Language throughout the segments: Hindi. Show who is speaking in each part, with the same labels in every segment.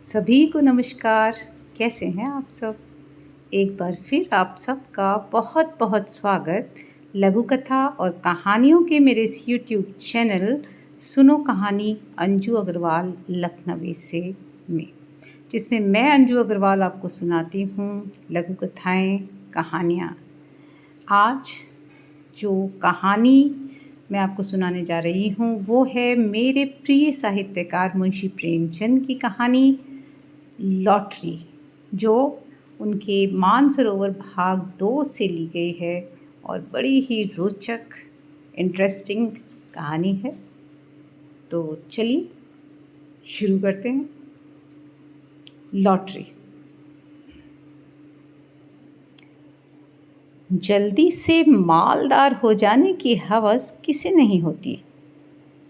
Speaker 1: सभी को नमस्कार। कैसे हैं आप सब? एक बार फिर आप सबका बहुत बहुत स्वागत लघु कथा और कहानियों के मेरे इस यूट्यूब चैनल सुनो कहानी अंजू अग्रवाल लखनवी से में, जिसमें मैं अंजू अग्रवाल आपको सुनाती हूँ लघु कथाएँ, कहानियाँ। आज जो कहानी मैं आपको सुनाने जा रही हूँ वो है मेरे प्रिय साहित्यकार मुंशी प्रेमचंद की कहानी लॉटरी, जो उनके मानसरोवर भाग 2 से ली गई है और बड़ी ही रोचक इंटरेस्टिंग कहानी है। तो चलिए शुरू करते हैं। लॉटरी। जल्दी से मालदार हो जाने की हवस किसे नहीं होती।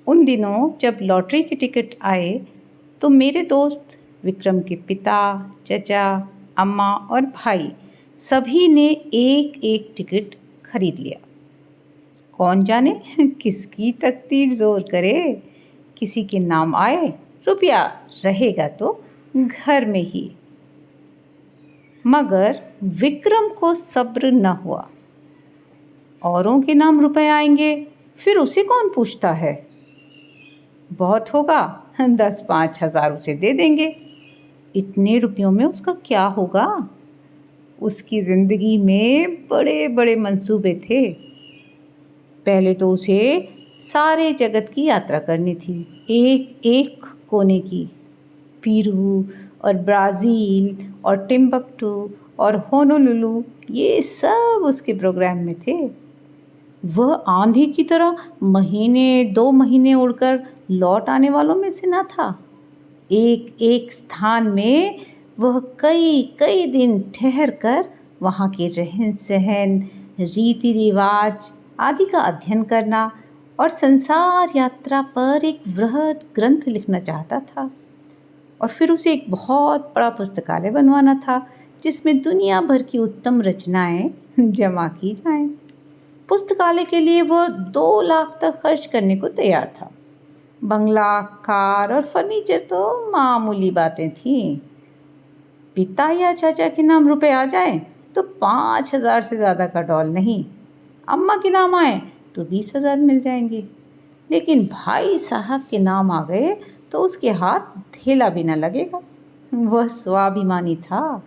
Speaker 1: उन दिनों जब लॉटरी के टिकट आए तो मेरे दोस्त विक्रम के पिता, चचा, अम्मा और भाई सभी ने एक एक टिकट खरीद लिया। कौन जाने किसकी तकदीर जोर करे, किसी के नाम आए रुपया रहेगा तो घर में ही। मगर विक्रम को सब्र न हुआ। औरों के नाम रुपए आएंगे फिर उसे कौन पूछता है। बहुत होगा 10-5 हज़ार उसे दे देंगे। इतने रुपयों में उसका क्या होगा। उसकी ज़िंदगी में बड़े बड़े मंसूबे थे। पहले तो उसे सारे जगत की यात्रा करनी थी, एक एक कोने की। पेरू और ब्राज़ील और टिम्बक्टू और होनोलुलु, ये सब उसके प्रोग्राम में थे। वह आंधी की तरह महीने 2 महीने उड़कर लौट आने वालों में से न था। एक एक स्थान में वह कई कई दिन ठहर कर वहाँ के रहन सहन, रीति रिवाज आदि का अध्ययन करना और संसार यात्रा पर एक वृहद ग्रंथ लिखना चाहता था। और फिर उसे एक बहुत बड़ा पुस्तकालय बनवाना था जिसमें दुनिया भर की उत्तम रचनाएं जमा की जाएं। पुस्तकालय के लिए वह 2 लाख तक खर्च करने को तैयार था। बंगला, कार और फर्नीचर तो मामूली बातें थीं। पिता या चाचा के नाम रुपए आ जाए तो 5,000 से ज़्यादा का डॉल नहीं। अम्मा के नाम आए तो 20,000 मिल जाएंगे। लेकिन भाई साहब के नाम आ गए तो उसके हाथ थेला भी न लगेगा। वह स्वाभिमानी था।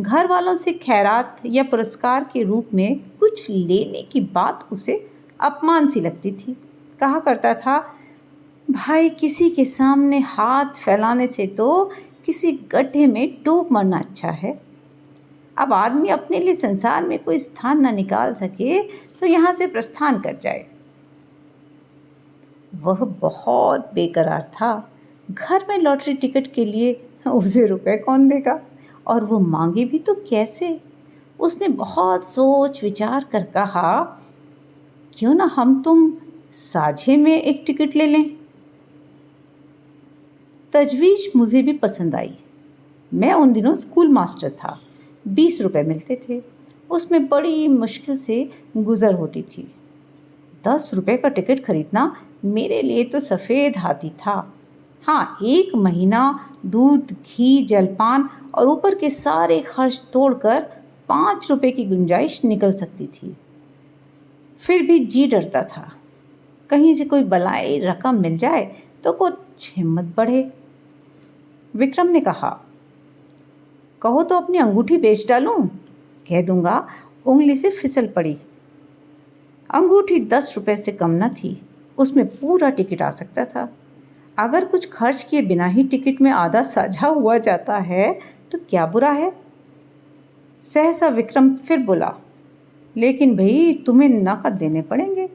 Speaker 1: घर वालों से खैरात या पुरस्कार के रूप में कुछ लेने की बात उसे अपमान सी लगती थी। कहा करता था, भाई किसी के सामने हाथ फैलाने से तो किसी गड्ढे में डूब मरना अच्छा है। अब आदमी अपने लिए संसार में कोई स्थान न निकाल सके तो यहाँ से प्रस्थान कर जाए। वह बहुत बेकरार था। घर में लॉटरी टिकट के लिए उसे रुपए कौन देगा, और वो मांगे भी तो कैसे। उसने बहुत सोच विचार कर कहा, क्यों ना हम तुम साझे में एक टिकट ले लें। तजवीज़ मुझे भी पसंद आई। मैं उन दिनों स्कूल मास्टर था। 20 रुपए मिलते थे। उसमें बड़ी मुश्किल से गुजर होती थी। 10 रुपए का टिकट खरीदना मेरे लिए तो सफ़ेद हाथी था। हाँ, 1 महीना दूध, घी, जलपान और ऊपर के सारे खर्च तोड़कर 5 रुपए की गुंजाइश निकल सकती थी। फिर भी जी डरता था, कहीं से कोई बलाई रकम मिल जाए तो कुछ हिम्मत बढ़े। विक्रम ने कहा, कहो तो अपनी अंगूठी बेच डालूं। कह दूंगा उंगली से फिसल पड़ी। अंगूठी 10 रुपए से कम न थी। उसमें पूरा टिकट आ सकता था। अगर कुछ खर्च किए बिना ही टिकट में आधा साझा हुआ जाता है तो क्या बुरा है। सहसा विक्रम फिर बोला, लेकिन भाई तुम्हें नकद देने पड़ेंगे।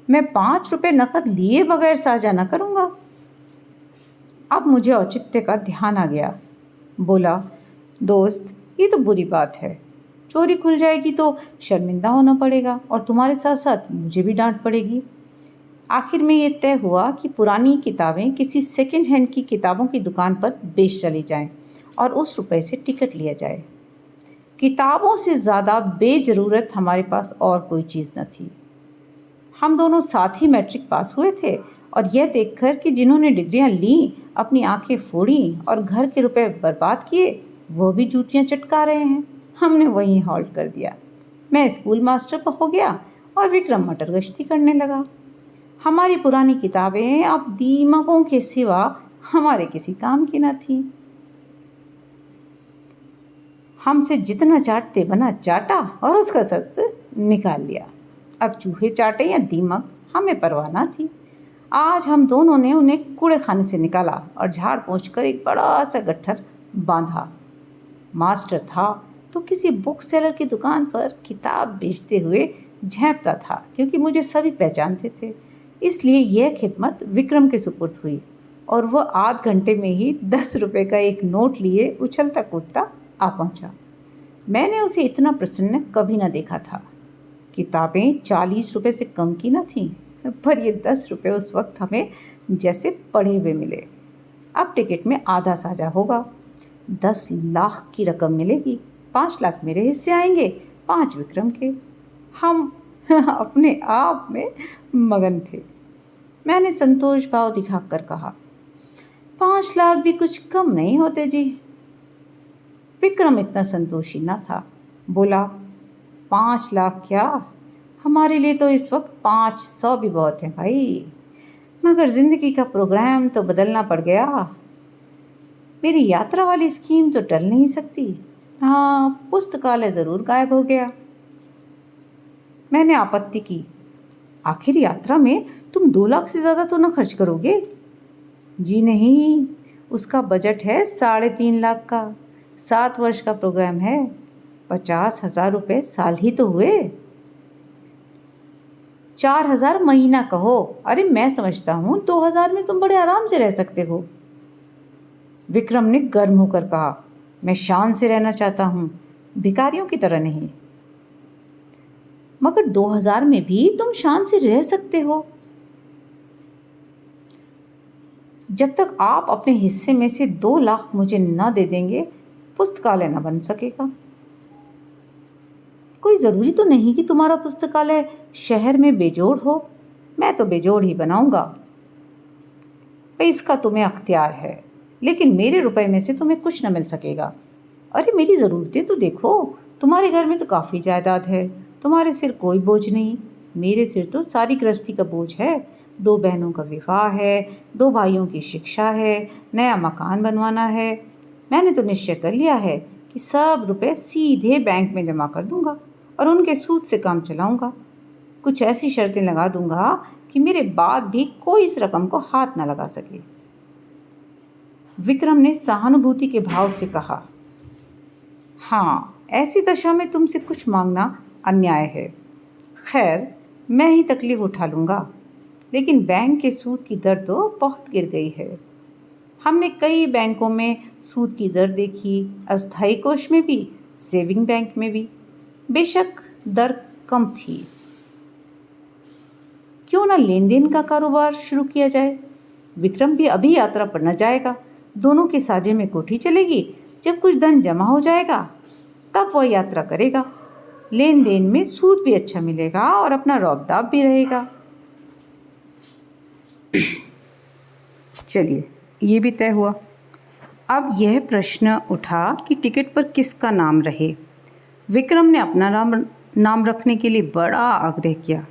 Speaker 1: मैं 5 रुपए नकद लिए बगैर साझा न करूँगा। अब मुझे औचित्य का ध्यान आ गया। बोला, दोस्त ये तो बुरी बात है। चोरी खुल जाएगी तो शर्मिंदा होना पड़ेगा और तुम्हारे साथ साथ मुझे भी डांट पड़ेगी। आखिर में ये तय हुआ कि पुरानी किताबें किसी सेकंड हैंड की किताबों की दुकान पर बेच चली जाएं और उस रुपए से टिकट लिया जाए। किताबों से ज़्यादा बेज़रूरत हमारे पास और कोई चीज़ न थी। हम दोनों साथ ही मैट्रिक पास हुए थे और यह देखकर कि जिन्होंने डिग्रियां लीं अपनी आंखें फोड़ी और घर के रुपए बर्बाद किए, वो भी जूतियां चटका रहे हैं, हमने वहीं हॉल्ट कर दिया। मैं स्कूल मास्टर हो गया और विक्रम मटर गश्ती करने लगा। हमारी पुरानी किताबें अब दीमकों के सिवा हमारे किसी काम की न थीं। हमसे जितना चाटते बना चाटा और उसका सत्य निकाल लिया। अब चूहे चाटे या दीमक हमें परवाह न थी। आज हम दोनों ने उन्हें कूड़े खाने से निकाला और झाड़ पोंछ कर एक बड़ा सा गट्ठर बांधा। मास्टर था तो किसी बुक सेलर की दुकान पर किताब बेचते हुए झेंपता था, क्योंकि मुझे सभी पहचानते थे। इसलिए यह खिदमत विक्रम के सुपुर्द हुई और वह आध घंटे में ही 10 रुपये का एक नोट लिए उछलता कूदता आ पहुंचा। मैंने उसे इतना प्रसन्न कभी न देखा था। किताबें 40 रुपये से कम की न थीं, पर ये 10 रुपये उस वक्त हमें जैसे पढ़े हुए मिले। अब टिकट में आधा साझा होगा, 10 लाख की रकम मिलेगी, 5 लाख मेरे हिस्से आएंगे, 5 विक्रम के। हम अपने आप में मगन थे। मैंने संतोष भाव दिखाकर कहा, 5 लाख भी कुछ कम नहीं होते जी। विक्रम इतना संतोषी न था। बोला, 5 लाख क्या, हमारे लिए तो इस वक्त 500 भी बहुत है भाई। मगर जिंदगी का प्रोग्राम तो बदलना पड़ गया। मेरी यात्रा वाली स्कीम तो टल नहीं सकती। हाँ, पुस्तकालय ज़रूर गायब हो गया। मैंने आपत्ति की, आखिर यात्रा में तुम 2 लाख से ज़्यादा तो न खर्च करोगे? जी नहीं, उसका बजट है 3.5 लाख का। 7 वर्ष का प्रोग्राम है, 50,000 रुपये साल ही तो हुए। 4,000 महीना कहो। अरे मैं समझता हूँ 2,000 में तुम बड़े आराम से रह सकते हो। विक्रम ने गर्म होकर कहा, मैं शान से रहना चाहता हूँ, भिखारियों की तरह नहीं। मगर 2,000 में भी तुम शान से रह सकते हो। जब तक आप अपने हिस्से में से 2 लाख मुझे न दे देंगे, पुस्तकालय न बन सकेगा। कोई ज़रूरी तो नहीं कि तुम्हारा पुस्तकालय शहर में बेजोड़ हो। मैं तो बेजोड़ ही बनाऊंगा। भाई, इसका तुम्हें अख्तियार है, लेकिन मेरे रुपए में से तुम्हें कुछ न मिल सकेगा। अरे मेरी ज़रूरतें तो देखो, तुम्हारे घर में तो काफ़ी जायदाद है, तुम्हारे सिर कोई बोझ नहीं। मेरे सिर तो सारी गृहस्थी का बोझ है। 2 बहनों का विवाह है, 2 भाइयों की शिक्षा है, नया मकान बनवाना है। मैंने तो निश्चय कर लिया है कि सब रुपए सीधे बैंक में जमा कर दूंगा और उनके सूद से काम चलाऊंगा। कुछ ऐसी शर्तें लगा दूंगा कि मेरे बाद भी कोई इस रकम को हाथ न लगा सके। विक्रम ने सहानुभूति के भाव से कहा, हाँ, ऐसी दशा में तुमसे कुछ मांगना अन्याय है। खैर, मैं ही तकलीफ उठा लूँगा, लेकिन बैंक के सूद की दर तो बहुत गिर गई है। हमने कई बैंकों में सूद की दर देखी, अस्थायी कोष में भी, सेविंग बैंक में भी। बेशक दर कम थी। क्यों ना लेन देन का कारोबार शुरू किया जाए। विक्रम भी अभी यात्रा पर न जाएगा, दोनों के साझे में कोठी चलेगी। जब कुछ धन जमा हो जाएगा तब वह यात्रा करेगा। लेन देन में सूद भी अच्छा मिलेगा और अपना रौब-दाब भी रहेगा। चलिए, ये भी तय हुआ। अब यह प्रश्न उठा कि टिकट पर किसका नाम रहे। विक्रम ने अपना नाम रखने के लिए बड़ा आग्रह किया।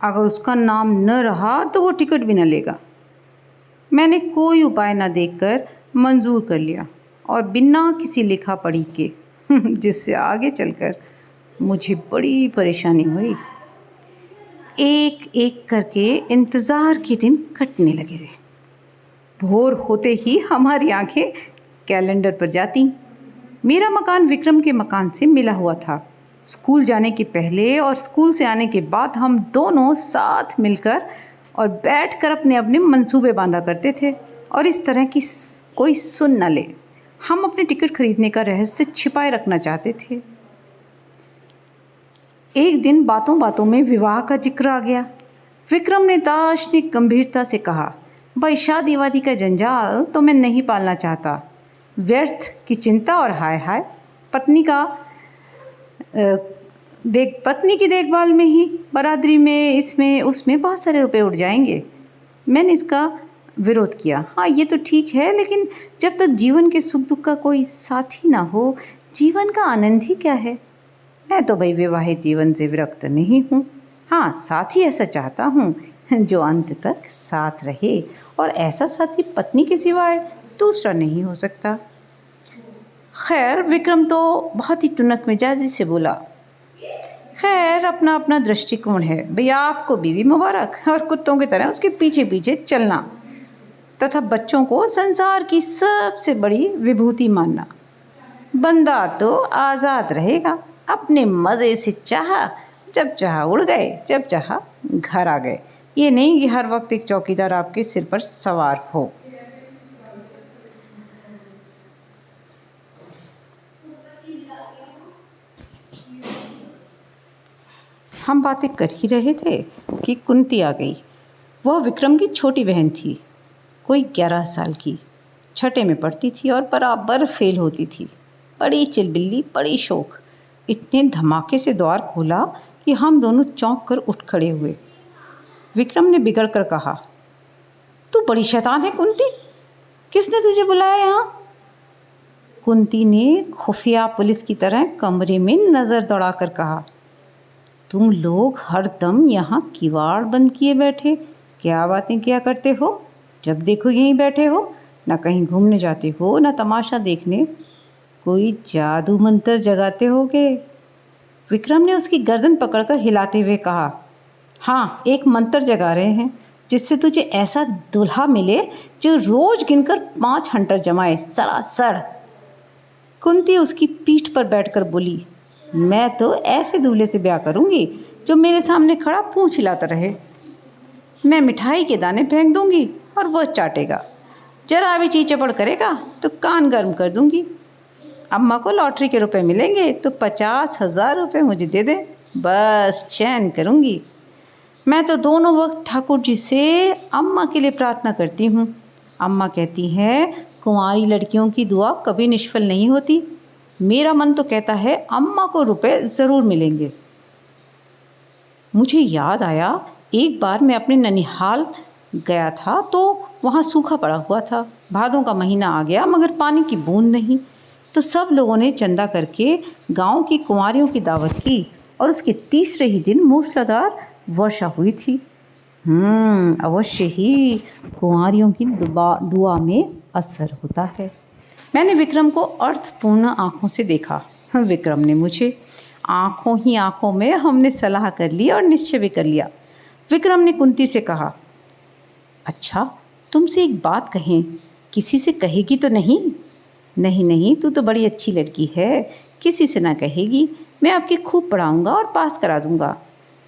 Speaker 1: अगर उसका नाम न रहा तो वो टिकट भी न लेगा। मैंने कोई उपाय न देखकर मंजूर कर लिया और बिना किसी लिखा पढ़ी के जिससे आगे चलकर मुझे बड़ी परेशानी हुई। एक एक करके इंतज़ार के दिन कटने लगे। भोर होते ही हमारी आंखें कैलेंडर पर जाती। मेरा मकान विक्रम के मकान से मिला हुआ था। स्कूल जाने के पहले और स्कूल से आने के बाद हम दोनों साथ मिलकर और बैठकर अपने अपने मंसूबे बांधा करते थे, और इस तरह की कोई सुन न ले। हम अपने टिकट खरीदने का रहस्य छिपाए रखना चाहते थे। एक दिन बातों बातों में विवाह का जिक्र आ गया। विक्रम ने दार्शनिक गंभीरता से कहा, भाई, शादी वादी का जंजाल तो मैं नहीं पालना चाहता। व्यर्थ की चिंता और हाय हाय, पत्नी की देखभाल में ही, बरादरी में, इसमें उसमें बहुत सारे रुपए उड़ जाएंगे। मैंने इसका विरोध किया। हाँ, ये तो ठीक है, लेकिन जब तक जीवन के सुख दुख का कोई साथी ना हो, जीवन का आनंद ही क्या है। मैं तो भाई विवाहित जीवन से विरक्त नहीं हूँ। हाँ, साथी ऐसा चाहता हूँ जो अंत तक साथ रहे, और ऐसा साथी पत्नी के सिवाय दूसरा नहीं हो सकता। खैर, विक्रम तो बहुत ही टुनक मिजाजी से बोला, खैर अपना अपना दृष्टिकोण है भैया, आपको बीवी मुबारक और कुत्तों की तरह उसके पीछे पीछे चलना तथा बच्चों को संसार की सबसे बड़ी विभूति मानना। बंदा तो आज़ाद रहेगा, अपने मज़े से चाहा जब चाहा उड़ गए, जब चाहा घर आ गए। ये नहीं कि हर वक्त एक चौकीदार आपके सिर पर सवार हो। हम बातें कर ही रहे थे कि कुंती आ गई। वह विक्रम की छोटी बहन थी, कोई 11 साल की, छठे में पढ़ती थी और बराबर फेल होती थी। बड़ी चिलबिल्ली, बड़ी शौक। इतने धमाके से द्वार खोला कि हम दोनों चौंक कर उठ खड़े हुए। विक्रम ने बिगड़ कर कहा, तू बड़ी शैतान है कुंती, किसने तुझे बुलाया यहाँ? कुंती ने खुफिया पुलिस की तरह कमरे में नज़र दौड़ाकर कहा, तुम लोग हरदम यहाँ किवाड़ बंद किए बैठे क्या बातें किया करते हो? जब देखो यहीं बैठे हो, ना कहीं घूमने जाते हो, ना तमाशा देखने। कोई जादू मंत्र जगाते होगे। विक्रम ने उसकी गर्दन पकड़कर हिलाते हुए कहा, हाँ, एक मंत्र जगा रहे हैं जिससे तुझे ऐसा दूल्हा मिले जो रोज गिनकर 5 हंटर जमाए सरासर। कुंती उसकी पीठ पर बैठकर बोली, मैं तो ऐसे दूल्हे से ब्याह करूंगी जो मेरे सामने खड़ा पूंछ हिलाता रहे। मैं मिठाई के दाने फेंक दूंगी और वह चाटेगा। जरा भी चीचपड़ करेगा तो कान गर्म कर दूंगी। अम्मा को लॉटरी के रुपए मिलेंगे तो 50,000 रुपये मुझे दे दे, बस चैन करूंगी। मैं तो दोनों वक्त ठाकुर जी से अम्मा के लिए प्रार्थना करती हूँ। अम्मा कहती हैं कुंवारी लड़कियों की दुआ कभी निष्फल नहीं होती। मेरा मन तो कहता है अम्मा को रुपए ज़रूर मिलेंगे। मुझे याद आया, एक बार मैं अपने ननिहाल गया था तो वहाँ सूखा पड़ा हुआ था। भादों का महीना आ गया मगर पानी की बूंद नहीं। तो सब लोगों ने चंदा करके गांव की कुंवारियों की दावत की और उसके तीसरे ही दिन मूसलाधार वर्षा हुई थी। अवश्य ही कुंवारियों की दुआ में असर होता है। मैंने विक्रम को अर्थपूर्ण आंखों से देखा। विक्रम ने मुझे। आंखों ही आंखों में हमने सलाह कर ली और निश्चय भी कर लिया। विक्रम ने कुंती से कहा, अच्छा, तुमसे एक बात कहें, किसी से कहेगी तो नहीं? नहीं नहीं, तू तो बड़ी अच्छी लड़की है, किसी से ना कहेगी। मैं आपकी खूब पढ़ाऊँगा और पास करा दूँगा।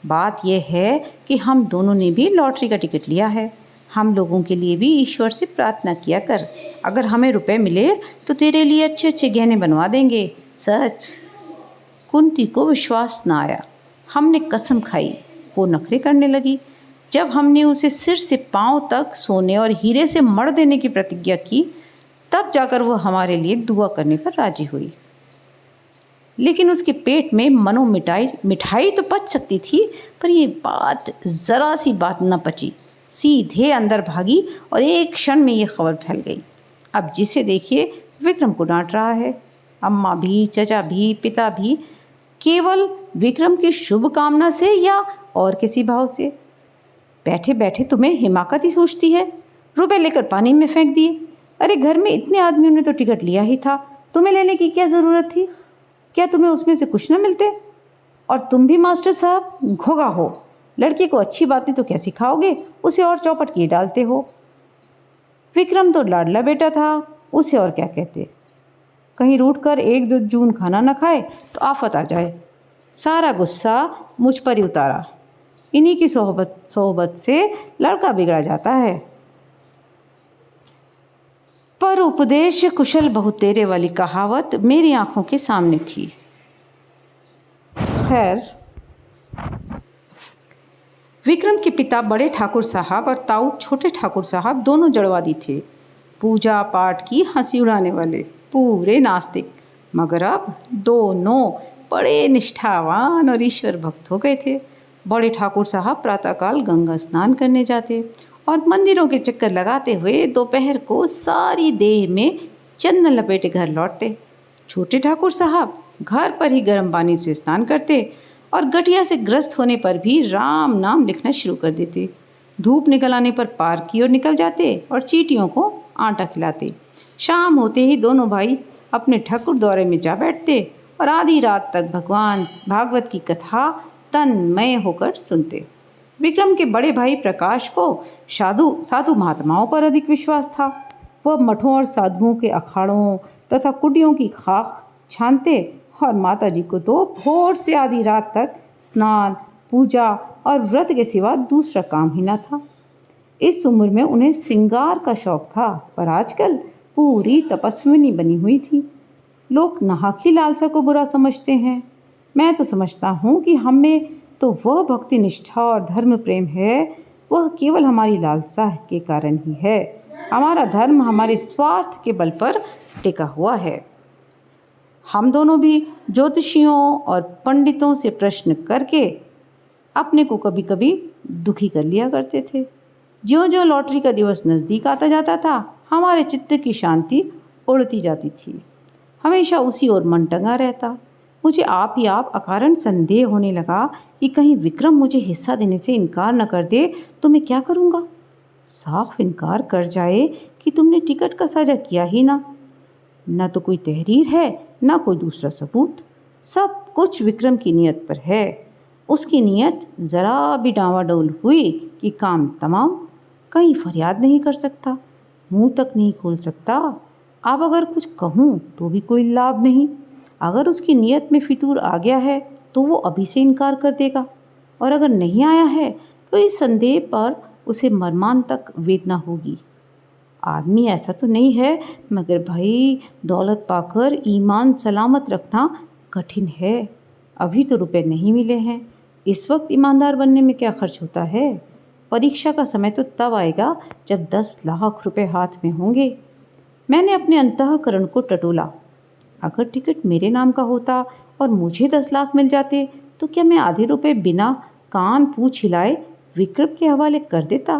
Speaker 1: बात यह है कि हम दोनों ने भी लॉटरी का टिकट लिया है। हम लोगों के लिए भी ईश्वर से प्रार्थना किया कर। अगर हमें रुपए मिले तो तेरे लिए अच्छे अच्छे गहने बनवा देंगे, सच। कुंती को विश्वास न आया। हमने कसम खाई। वो नखरे करने लगी। जब हमने उसे सिर से पांव तक सोने और हीरे से मढ़ देने की प्रतिज्ञा की, तब जाकर वो हमारे लिए दुआ करने पर राजी हुई। लेकिन उसके पेट में मनो मिठाई तो पच सकती थी, पर ये बात ज़रा सी बात न पची। सीधे अंदर भागी और एक क्षण में ये खबर फैल गई। अब जिसे देखिए विक्रम को डांट रहा है। अम्मा भी, चचा भी, पिता भी, केवल विक्रम की शुभ कामना से या और किसी भाव से। बैठे बैठे तुम्हें हिमाकत ही सूझती है, रुपए लेकर पानी में फेंक दिए। अरे घर में इतने आदमियों ने तो टिकट लिया ही था, तुम्हें लेने की क्या ज़रूरत थी? क्या तुम्हें उसमें से कुछ न मिलते? और तुम भी मास्टर साहब घोगा हो, लड़के को अच्छी बातें तो क्या सिखाओगे, उसे और चौपट किए डालते हो। विक्रम तो लाडला बेटा था, उसे और क्या कहते। कहीं रूठ कर 1-2 जून खाना न खाए तो आफत आ जाए। सारा गुस्सा मुझ पर ही उतारा। इन्हीं की सोहबत से लड़का बिगड़ा जाता है। पर उपदेश कुशल बहुतेरे वाली कहावत मेरी आंखों के सामने थी। खैर, विक्रम के पिता बड़े ठाकुर साहब और ताऊ छोटे ठाकुर साहब दोनों जड़वादी थे। पूजा पाठ की हंसी उड़ाने वाले, पूरे नास्तिक। मगर अब दोनों बड़े निष्ठावान और ईश्वर भक्त हो गए थे। बड़े ठाकुर साहब प्रातःकाल गंगा स्नान करने जाते और मंदिरों के चक्कर लगाते हुए दोपहर को सारी देह में चंदन लपेटे घर लौटते। छोटे ठाकुर साहब घर पर ही गर्म पानी से स्नान करते और गठिया से ग्रस्त होने पर भी राम नाम लिखना शुरू कर देते। धूप निकल आने पर पार्क की ओर निकल जाते और चींटियों को आटा खिलाते। शाम होते ही दोनों भाई अपने ठाकुर द्वारे में जा बैठते और आधी रात तक भगवान भागवत की कथा तन्मय होकर सुनते। विक्रम के बड़े भाई प्रकाश को साधु साधु महात्माओं पर अधिक विश्वास था। वह मठों और साधुओं के अखाड़ों तथा कुटियों की खाक छानते और माताजी को तो भोर से आधी रात तक स्नान, पूजा और व्रत के सिवा दूसरा काम ही न था। इस उम्र में उन्हें श्रृंगार का शौक था, पर आजकल पूरी तपस्विनी बनी हुई थी। लोग नाहक ही लालसा को बुरा समझते हैं। मैं तो समझता हूँ कि हम में तो वह भक्ति निष्ठा और धर्म प्रेम है, वह केवल हमारी लालसा के कारण ही है। हमारा धर्म हमारे स्वार्थ के बल पर टिका हुआ है। हम दोनों भी ज्योतिषियों और पंडितों से प्रश्न करके अपने को कभी कभी दुखी कर लिया करते थे। ज्यों-ज्यों लॉटरी का दिवस नज़दीक आता जाता था, हमारे चित्त की शांति उड़ती जाती थी। हमेशा उसी ओर मन टंगा रहता। मुझे आप ही आप अकारण संदेह होने लगा कि कहीं विक्रम मुझे हिस्सा देने से इनकार न कर दे तो मैं क्या करूँगा। साफ इनकार कर जाए कि तुमने टिकट का साझा किया ही ना, न तो कोई तहरीर है न कोई दूसरा सबूत। सब कुछ विक्रम की नीयत पर है। उसकी नीयत ज़रा भी डावाडोल हुई कि काम तमाम। कहीं फरियाद नहीं कर सकता, मुंह तक नहीं खोल सकता। अब अगर कुछ कहूँ तो भी कोई लाभ नहीं। अगर उसकी नीयत में फितूर आ गया है तो वो अभी से इनकार कर देगा, और अगर नहीं आया है तो इस संदेह पर उसे मरमान तक वेदना होगी। आदमी ऐसा तो नहीं है, मगर भाई दौलत पाकर ईमान सलामत रखना कठिन है। अभी तो रुपए नहीं मिले हैं। इस वक्त ईमानदार बनने में क्या खर्च होता है। परीक्षा का समय तो तब आएगा जब 10 लाख रुपए हाथ में होंगे। मैंने अपने अंतःकरण को टटोला। अगर टिकट मेरे नाम का होता और मुझे 10 लाख मिल जाते तो क्या मैं आधे रुपए बिना कान पूछ हिलाए विक्रम के हवाले कर देता।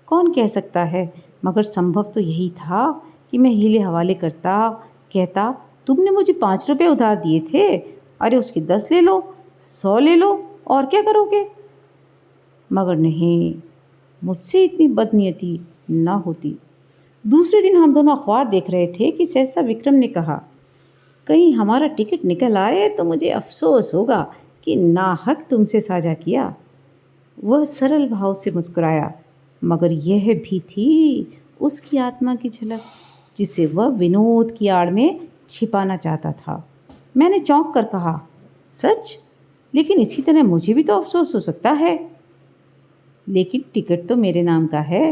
Speaker 1: कौन कह सकता है, मगर संभव तो यही था कि मैं हीले हवाले करता, कहता तुमने मुझे 5 रुपए उधार दिए थे, अरे उसके 10 ले लो, 100 ले लो, और क्या करोगे। मगर नहीं, मुझसे इतनी बदनीयती न होती। दूसरे दिन हम दोनों अखबार देख रहे थे कि सहसा विक्रम ने कहा, कहीं हमारा टिकट निकल आए तो मुझे अफसोस होगा कि नाहक तुमसे साझा किया। वह सरल भाव से मुस्कुराया, मगर यह भी थी उसकी आत्मा की झलक जिसे वह विनोद की आड़ में छिपाना चाहता था। मैंने चौंक कर कहा, सच? लेकिन इसी तरह मुझे भी तो अफसोस हो सकता है। लेकिन टिकट तो मेरे नाम का है,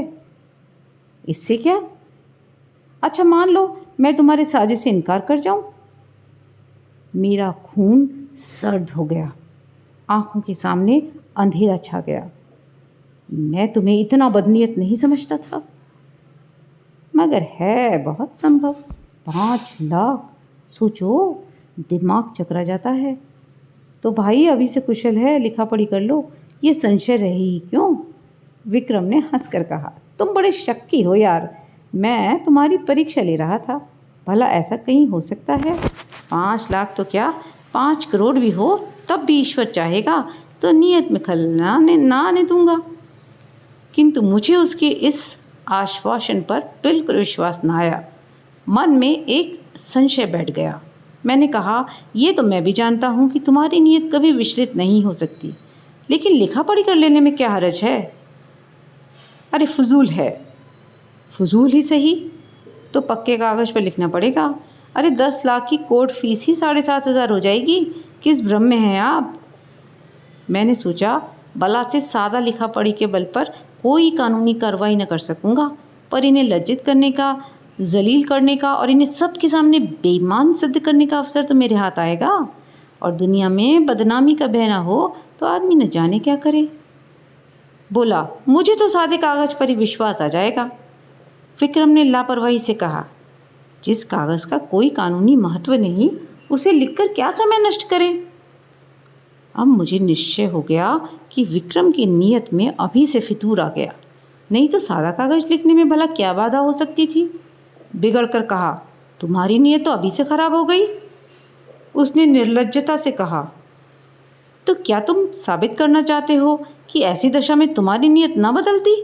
Speaker 1: इससे क्या। अच्छा मान लो मैं तुम्हारे साझे से इनकार कर जाऊं। मेरा खून सर्द हो गया, आंखों के सामने अंधेरा छा गया। मैं तुम्हें इतना बदनीयत नहीं समझता था, मगर है बहुत संभव। 5 लाख, सोचो, दिमाग चकरा जाता है। तो भाई अभी से कुशल है, लिखा पढ़ी कर लो, ये संशय रहे ही क्यों। विक्रम ने हंसकर कहा, तुम बड़े शक्की हो यार। मैं तुम्हारी परीक्षा ले रहा था, भला ऐसा कहीं हो सकता है। 5 लाख तो क्या, 5 करोड़ भी हो तब भी ईश्वर चाहेगा तो नियत में खल ना आने दूंगा। किंतु मुझे उसके इस आश्वासन पर बिल्कुल विश्वास न आया। मन में एक संशय बैठ गया। मैंने कहा, ये तो मैं भी जानता हूँ कि तुम्हारी नीयत कभी विचलित नहीं हो सकती, लेकिन लिखा पढ़ी कर लेने में क्या हर्ज है। अरे फजूल है। फजूल ही सही तो पक्के कागज़ पर लिखना पड़ेगा। अरे 10 लाख की कोर्ट फीस ही 7,500 हो जाएगी। किस भ्रम में हैं आप। मैंने सोचा, बला से सादा लिखा पढ़ी के बल पर कोई कानूनी कार्रवाई न कर सकूँगा, पर इन्हें लज्जित करने का, जलील करने का और इन्हें सबके सामने बेईमान सिद्ध करने का अवसर तो मेरे हाथ आएगा। और दुनिया में बदनामी का भय ना हो तो आदमी न जाने क्या करे। बोला, मुझे तो सादे कागज़ पर ही विश्वास आ जाएगा। विक्रम ने लापरवाही से कहा, जिस कागज़ का कोई कानूनी महत्व नहीं, उसे लिखकर क्या समय नष्ट करें। अब मुझे निश्चय हो गया कि विक्रम की नीयत में अभी से फितूर आ गया। नहीं तो सादा कागज़ लिखने में भला क्या बाधा हो सकती थी? बिगड़ कर कहा, तुम्हारी नीयत तो अभी से खराब हो गई। उसने निर्लज्जता से कहा, तो क्या तुम साबित करना चाहते हो कि ऐसी दशा में तुम्हारी नीयत ना बदलती?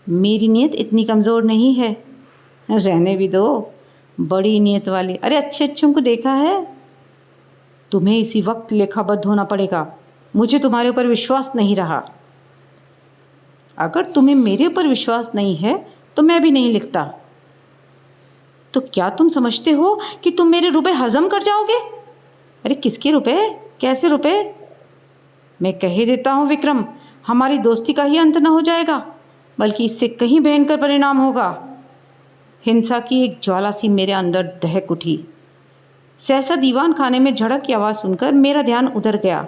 Speaker 1: मेरी नीयत इतनी कमज़ोर नहीं है। रहने भी दो, बड़ी नीयत वाली। अरे अच्छे अच्छों को देखा है। तुम्हें इसी वक्त लेखाबद्ध होना पड़ेगा। मुझे तुम्हारे ऊपर विश्वास नहीं रहा। अगर तुम्हें मेरे ऊपर विश्वास नहीं है तो मैं भी नहीं लिखता। तो क्या तुम समझते हो कि तुम मेरे रुपए हजम कर जाओगे? अरे किसके रुपए? कैसे रुपए? मैं कह ही देता हूँ विक्रम, हमारी दोस्ती का ही अंत न हो जाएगा, बल्कि इससे कहीं भयंकर परिणाम होगा। हिंसा की एक ज्वाला सी मेरे अंदर दहक उठी। सहसा दीवान खाने में झड़क की आवाज़ सुनकर मेरा ध्यान उधर गया।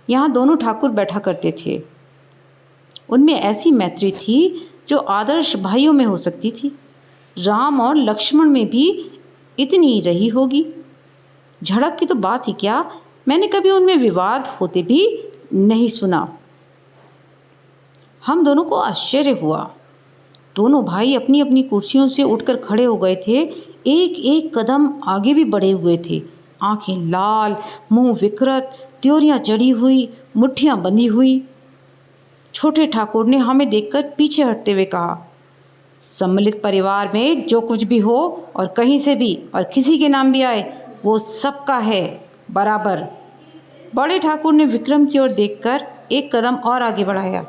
Speaker 1: यहाँ दोनों ठाकुर बैठा करते थे। उनमें ऐसी मैत्री थी जो आदर्श भाइयों में हो सकती थी। राम और लक्ष्मण में भी इतनी ही रही होगी। झड़प की तो बात ही क्या, मैंने कभी उनमें विवाद होते भी नहीं सुना। हम दोनों को आश्चर्य हुआ। दोनों भाई अपनी अपनी कुर्सियों से उठकर खड़े हो गए थे। एक एक कदम आगे भी बढ़े हुए थे। आंखें लाल, मुंह विकृत, त्योरियां चढ़ी हुई, मुट्ठियां बंधी हुई। छोटे ठाकुर ने हमें देखकर पीछे हटते हुए कहा, सम्मिलित परिवार में जो कुछ भी हो और कहीं से भी और किसी के नाम भी आए, वो सबका है बराबर। बड़े ठाकुर ने विक्रम की ओर देखकर एक कदम और आगे बढ़ाया।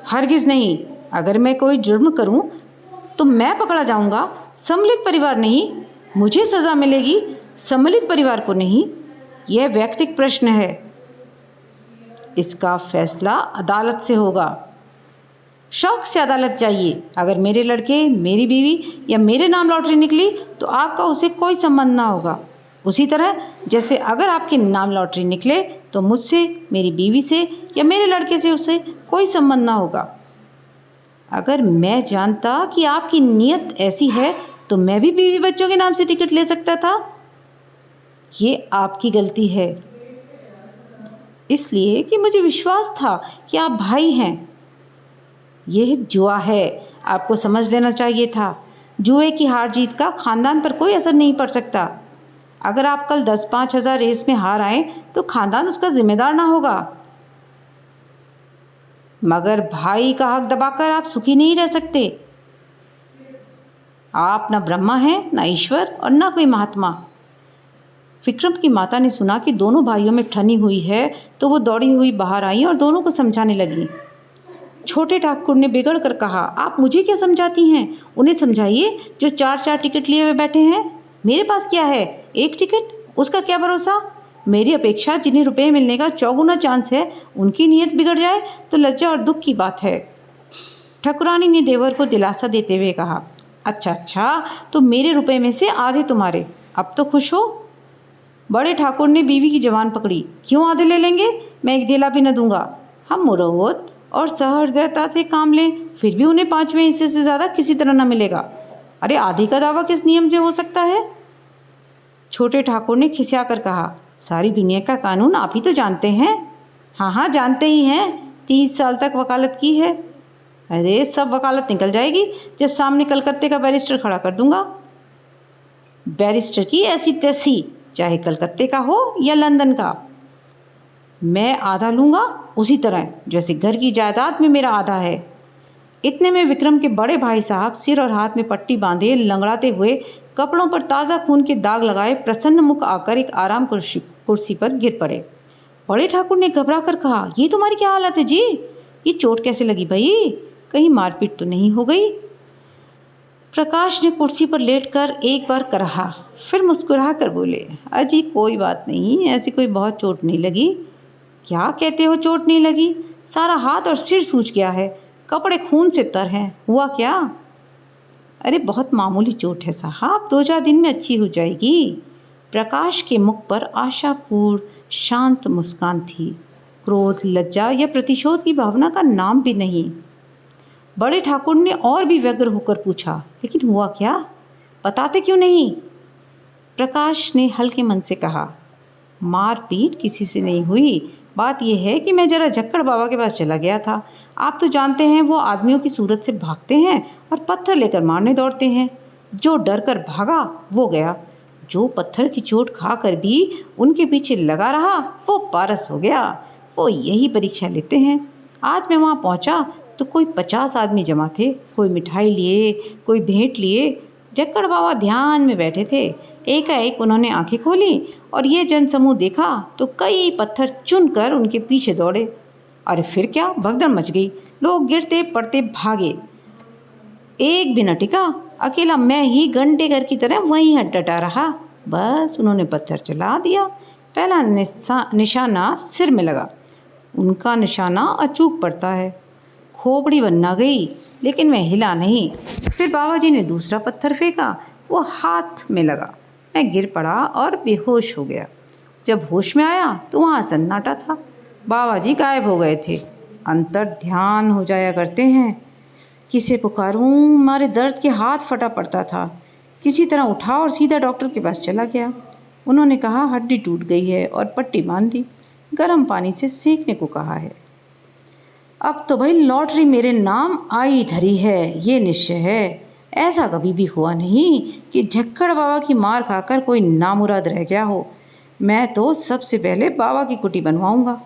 Speaker 1: हरगिज़ नहीं, अगर मैं कोई जुर्म करूं तो मैं पकड़ा जाऊंगा, सम्मिलित परिवार नहीं। मुझे सज़ा मिलेगी, सम्मिलित परिवार को नहीं। यह वैयक्तिक प्रश्न है, इसका फैसला अदालत से होगा। शौक से अदालत जाइए। अगर मेरे लड़के, मेरी बीवी या मेरे नाम लॉटरी निकली तो आपका उसे कोई संबंध ना होगा। उसी तरह जैसे अगर आपके नाम लॉटरी निकले तो मुझसे, मेरी बीवी से या मेरे लड़के से उसे कोई संबंध ना होगा। अगर मैं जानता कि आपकी नीयत ऐसी है तो मैं भी बीवी बच्चों के नाम से टिकट ले सकता था। ये आपकी गलती है, इसलिए कि मुझे विश्वास था कि आप भाई हैं। यह जुआ है, आपको समझ लेना चाहिए था। जुए की हार जीत का खानदान पर कोई असर नहीं पड़ सकता। अगर आप कल 10-5 हज़ार रेस में हार आए तो खानदान उसका जिम्मेदार ना होगा, मगर भाई का हक दबाकर आप सुखी नहीं रह सकते। आप न ब्रह्मा हैं, न ईश्वर और न कोई महात्मा। विक्रम की माता ने सुना कि दोनों भाइयों में ठनी हुई है तो वो दौड़ी हुई बाहर आई और दोनों को समझाने लगी। छोटे ठाकुर ने बिगड़ कर कहा, आप मुझे क्या समझाती हैं? उन्हें समझाइए जो 4-4 टिकट लिए हुए बैठे हैं। मेरे पास क्या है, एक टिकट, उसका क्या भरोसा। मेरी अपेक्षा जिन्हें रुपये मिलने का चौगुना चांस है, उनकी नीयत बिगड़ जाए तो लज्जा और दुख की बात है। ठकुरानी ने देवर को दिलासा देते हुए कहा, अच्छा अच्छा, तो मेरे रुपए में से आधे तुम्हारे, अब तो खुश हो। बड़े ठाकुर ने बीवी की जवान पकड़ी, क्यों आधे ले लेंगे? मैं एक धेला भी न दूंगा। हम मुरव्वत और सहृदयता से काम लें, फिर भी उन्हें 5वें हिस्से से ज़्यादा किसी तरह न मिलेगा। अरे आधी का दावा किस नियम से हो सकता है? छोटे ठाकुर ने खिसिया कर कहा, सारी दुनिया का कानून आप ही तो जानते हैं। हाँ हाँ जानते ही हैं, 30 साल तक वकालत की है। अरे सब वकालत निकल जाएगी जब सामने कलकत्ते का बैरिस्टर खड़ा कर दूंगा। बैरिस्टर की ऐसी तैसी, चाहे कलकत्ते का हो या लंदन का। मैं आधा लूँगा उसी तरह जैसे घर की जायदाद में मेरा आधा है। इतने में विक्रम के बड़े भाई साहब सिर और हाथ में पट्टी बांधे लंगड़ाते हुए, कपड़ों पर ताज़ा खून के दाग लगाए, प्रसन्न मुख आकर एक आराम कुर्सी पर गिर पड़े। बड़े ठाकुर ने घबरा कर कहा, ये तुम्हारी क्या हालत है जी? ये चोट कैसे लगी भाई? कहीं मारपीट तो नहीं हो गई? प्रकाश ने कुर्सी पर लेटकर एक बार कराहा, फिर मुस्कुरा कर बोले, अजी कोई बात नहीं, ऐसी कोई बहुत चोट नहीं लगी। क्या कहते हो चोट नहीं लगी? सारा हाथ और सिर सूज गया है, कपड़े खून से तर हैं। हुआ क्या? अरे बहुत मामूली चोट है साहब, 2-4 दिन में अच्छी हो जाएगी। प्रकाश के मुख पर आशापूर्ण शांत मुस्कान थी। क्रोध, लज्जा या प्रतिशोध की भावना का नाम भी नहीं। बड़े ठाकुर ने और भी व्यग्र होकर पूछा, लेकिन हुआ क्या? बताते क्यों नहीं? प्रकाश ने हल्के मन से कहा, मारपीट किसी से नहीं हुई, बात यह है कि मैं ज़रा झक्कड़ बाबा के पास चला गया था। आप तो जानते हैं वो आदमियों की सूरत से भागते हैं और पत्थर लेकर मारने दौड़ते हैं। जो डर कर भागा वो गया, जो पत्थर की चोट खाकर भी उनके पीछे लगा रहा वो पारस हो गया। वो यही परीक्षा लेते हैं। आज मैं वहाँ पहुँचा तो कोई 50 आदमी जमा थे। कोई मिठाई लिए, कोई भेंट लिए। झक्कड़ बाबा ध्यान में बैठे थे। एकाएक उन्होंने आंखें खोली और ये जनसमूह देखा तो कई पत्थर चुनकर उनके पीछे दौड़े। अरे फिर क्या भगदड़ मच गई। लोग गिरते पड़ते भागे, एक भी न टिका। अकेला मैं ही घंटे घर की तरह वहीं डटा रहा। बस उन्होंने पत्थर चला दिया। पहला निशाना सिर में लगा। उनका निशाना अचूक पड़ता है। खोपड़ी बनना गई, लेकिन मैं हिला नहीं। फिर बाबा जी ने दूसरा पत्थर फेंका, वो हाथ में लगा। मैं गिर पड़ा और बेहोश हो गया। जब होश में आया तो वहाँ सन्नाटा था। बाबा जी गायब हो गए थे। अंतर ध्यान हो जाया करते हैं। किसे पुकारूं, मारे दर्द के हाथ फटा पड़ता था। किसी तरह उठा और सीधा डॉक्टर के पास चला गया। उन्होंने कहा हड्डी टूट गई है और पट्टी बांध दी। गर्म पानी से सेकने को कहा है। अब तो भाई लॉटरी मेरे नाम आई धरी है, ये निश्चय है। ऐसा कभी भी हुआ नहीं कि झक्कड़ बाबा की मार खाकर कोई नामुराद रह गया हो। मैं तो सबसे पहले बाबा की कुटी बनवाऊंगा।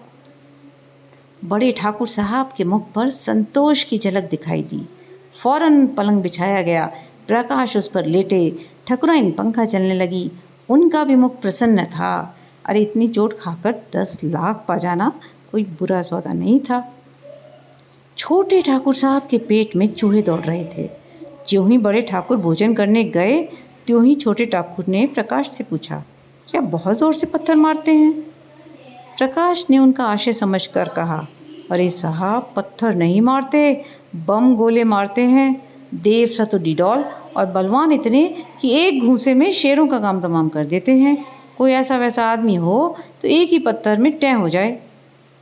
Speaker 1: बड़े ठाकुर साहब के मुख पर संतोष की झलक दिखाई दी। फौरन पलंग बिछाया गया। प्रकाश उस पर लेटे। ठकुराइन पंखा चलने लगी। उनका भी मुख प्रसन्न था। अरे इतनी चोट खाकर 10 लाख पा जाना कोई बुरा सौदा नहीं था। छोटे ठाकुर साहब के पेट में चूहे दौड़ रहे थे। ज्यों ही बड़े ठाकुर भोजन करने गए त्यों ही छोटे ठाकुर ने प्रकाश से पूछा, क्या बहुत ज़ोर से पत्थर मारते हैं? प्रकाश ने उनका आशय समझकर कहा, अरे साहब पत्थर नहीं मारते, बम गोले मारते हैं। देव सा तो डिडॉल और बलवान इतने कि एक घूंसे में शेरों का काम तमाम कर देते हैं। कोई ऐसा वैसा आदमी हो तो एक ही पत्थर में टैं हो जाए।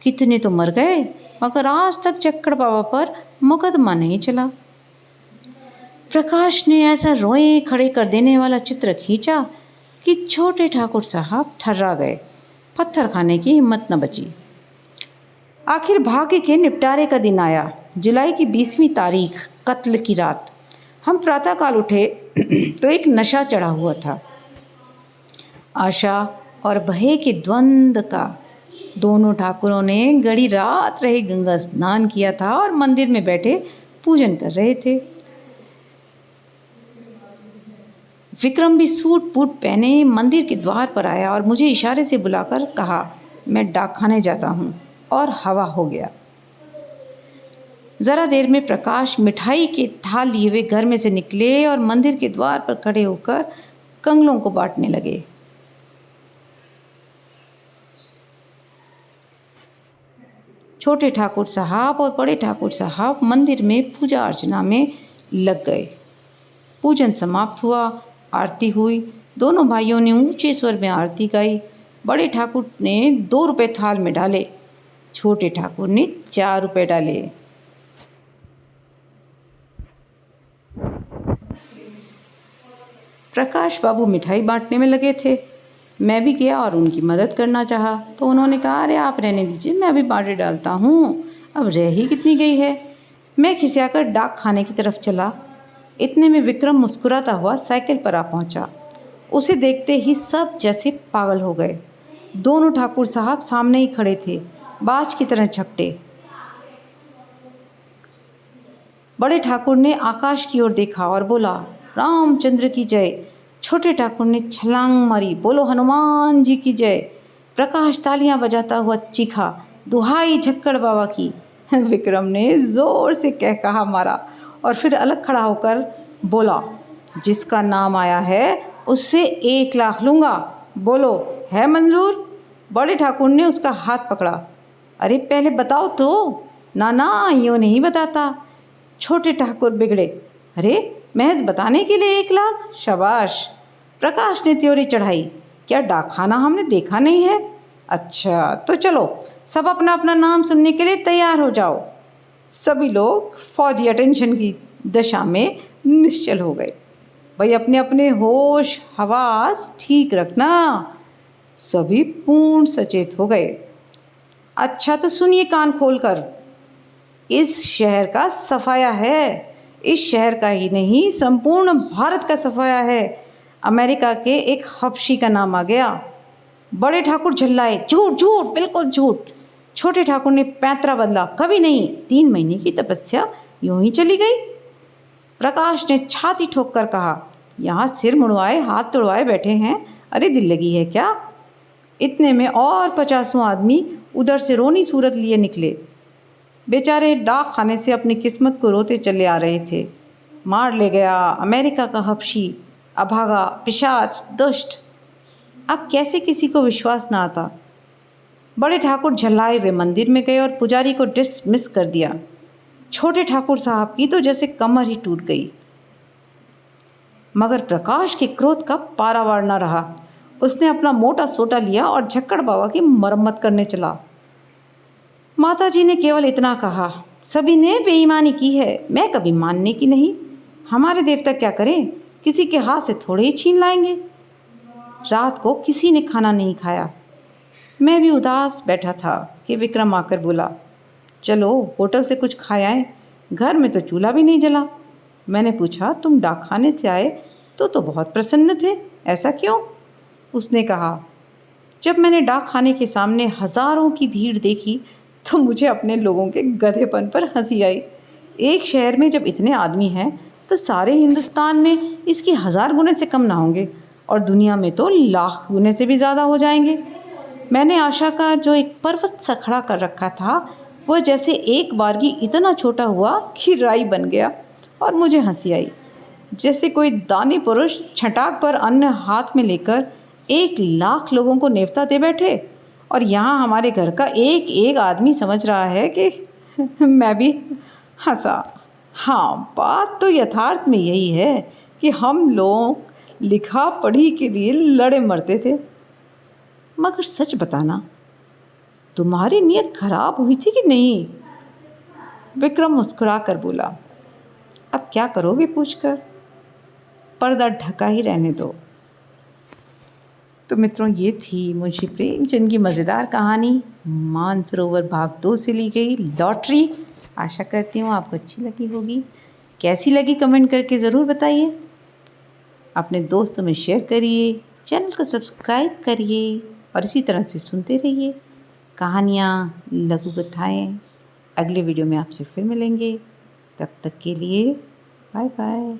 Speaker 1: कितने तो मर गए, मगर आज तक झक्कड़ बाबा पर मुकदमा नहीं चला। प्रकाश ने ऐसा रोए खड़े कर देने वाला चित्र खींचा कि छोटे ठाकुर साहब थर्रा गए। पत्थर खाने की हिम्मत न बची। आखिर भाग्य के निपटारे का दिन आया। जुलाई की 20वीं तारीख, कत्ल की रात। हम प्रातःकाल उठे तो एक नशा चढ़ा हुआ था, आशा और भय के द्वंद्व का। दोनों ठाकुरों ने गड़ी रात रहे गंगा स्नान किया था और मंदिर में बैठे पूजन कर रहे थे। विक्रम भी सूट बूट पहने मंदिर के द्वार पर आया और मुझे इशारे से बुलाकर कहा, मैं डाकखाने जाता हूँ, और हवा हो गया। ज़रा देर में प्रकाश मिठाई के थाल लिए हुए घर में से निकले और मंदिर के द्वार पर खड़े होकर कंगलों को बांटने लगे। छोटे ठाकुर साहब और बड़े ठाकुर साहब मंदिर में पूजा अर्चना में लग गए। पूजन समाप्त हुआ, आरती हुई। दोनों भाइयों ने ऊंचे स्वर में आरती गाई। बड़े ठाकुर ने 2 रुपए थाल में डाले, छोटे ठाकुर ने 4 रुपए डाले। प्रकाश बाबू मिठाई बांटने में लगे थे। मैं भी गया और उनकी मदद करना चाहा तो उन्होंने कहा, अरे आप रहने दीजिए, मैं अभी बांटे डालता हूँ, अब रह ही कितनी गई है। मैं खिसियाकर डाक खाने की तरफ चला। इतने में विक्रम मुस्कुराता हुआ साइकिल पर आ पहुँचा। उसे देखते ही सब जैसे पागल हो गए। दोनों ठाकुर साहब सामने ही खड़े थे, बाज की तरह झपटे। बड़े ठाकुर ने आकाश की ओर देखा और बोला, रामचंद्र की जय। छोटे ठाकुर ने छलांग मारी, बोलो हनुमान जी की जय। प्रकाश तालियां बजाता हुआ चीखा, दुहाई झक्कड़ बाबा की। विक्रम ने जोर से कह कहा मारा और फिर अलग खड़ा होकर बोला, जिसका नाम आया है उससे 1 लाख लूँगा, बोलो है मंजूर? बड़े ठाकुर ने उसका हाथ पकड़ा। अरे पहले बताओ तो। ना ना, यूँ नहीं बताता। छोटे ठाकुर बिगड़े। अरे महज बताने के लिए 1 लाख? शाबाश। प्रकाश ने त्योरी चढ़ाई, क्या डाकखाना हमने देखा नहीं है? अच्छा तो चलो सब अपना अपना नाम सुनने के लिए तैयार हो जाओ। सभी लोग फौजी अटेंशन की दशा में निश्चल हो गए। भाई अपने अपने होश हवास ठीक रखना। सभी पूर्ण सचेत हो गए। अच्छा तो सुनिए कान खोलकर, इस शहर का सफाया है। इस शहर का ही नहीं, संपूर्ण भारत का सफाया है। अमेरिका के एक हबशी का नाम आ गया। बड़े ठाकुर झल्लाए, झूठ झूठ, बिल्कुल झूठ। छोटे ठाकुर ने पैंतरा बदला, कभी नहीं। 3 महीने की तपस्या यूं ही चली गई। प्रकाश ने छाती ठोक कर कहा, यहाँ सिर मुड़वाए हाथ तुड़वाए बैठे हैं, अरे दिल लगी है क्या? इतने में और 50 आदमी उधर से रोनी सूरत लिए निकले। बेचारे डाक खाने से अपनी किस्मत को रोते चले आ रहे थे। मार ले गया अमेरिका का हबशी, अभागा, पिशाच, दुष्ट। अब कैसे किसी को विश्वास ना आता। बड़े ठाकुर झल्लाए वे मंदिर में गए और पुजारी को डिसमिस कर दिया। छोटे ठाकुर साहब की तो जैसे कमर ही टूट गई। मगर प्रकाश के क्रोध का पारावार न रहा। उसने अपना मोटा सोटा लिया और झक्कड़ बाबा की मरम्मत करने चला। माताजी ने केवल इतना कहा, सभी ने बेईमानी की है, मैं कभी मानने की नहीं। हमारे देवता क्या करें, किसी के हाथ से थोड़े ही छीन लाएंगे। रात को किसी ने खाना नहीं खाया। मैं भी उदास बैठा था कि विक्रम आकर बोला, चलो होटल से कुछ खा आए, घर में तो चूल्हा भी नहीं जला। मैंने पूछा, तुम डाकखाने से आए तो बहुत प्रसन्न थे, ऐसा क्यों? उसने कहा, जब मैंने डाकखाने के सामने हज़ारों की भीड़ देखी तो मुझे अपने लोगों के गधेपन पर हंसी आई। एक शहर में जब इतने आदमी हैं तो सारे हिंदुस्तान में इसकी 1000 गुने से कम ना होंगे और दुनिया में तो लाख गुने से भी ज़्यादा हो जाएंगे। मैंने आशा का जो एक पर्वत सा खड़ा कर रखा था वह जैसे एक बारगी इतना छोटा हुआ कि राई बन गया और मुझे हंसी आई। जैसे कोई दानी पुरुष छटाक पर अन्न हाथ में लेकर 1 लाख लोगों को नेवता दे बैठे और यहाँ हमारे घर का एक एक आदमी समझ रहा है कि मैं भी हंसा। हाँ, बात तो यथार्थ में यही है कि हम लोग लिखा पढ़ी के लिए लड़े मरते थे। मगर सच बताना, तुम्हारी नीयत खराब हुई थी कि नहीं? विक्रम मुस्कुरा कर बोला, अब क्या करोगे पूछकर, पर्दा ढका ही रहने दो। तो मित्रों, ये थी मुंशी प्रेमचंद की मज़ेदार कहानी मानसरोवर भाग 2 से ली गई लॉटरी। आशा करती हूँ आपको अच्छी लगी होगी। कैसी लगी कमेंट करके ज़रूर बताइए। अपने दोस्तों में शेयर करिए, चैनल को सब्सक्राइब करिए और इसी तरह से सुनते रहिए कहानियाँ, लघु कथाएँ। अगले वीडियो में आपसे फिर मिलेंगे। तब तक के लिए बाय बाय।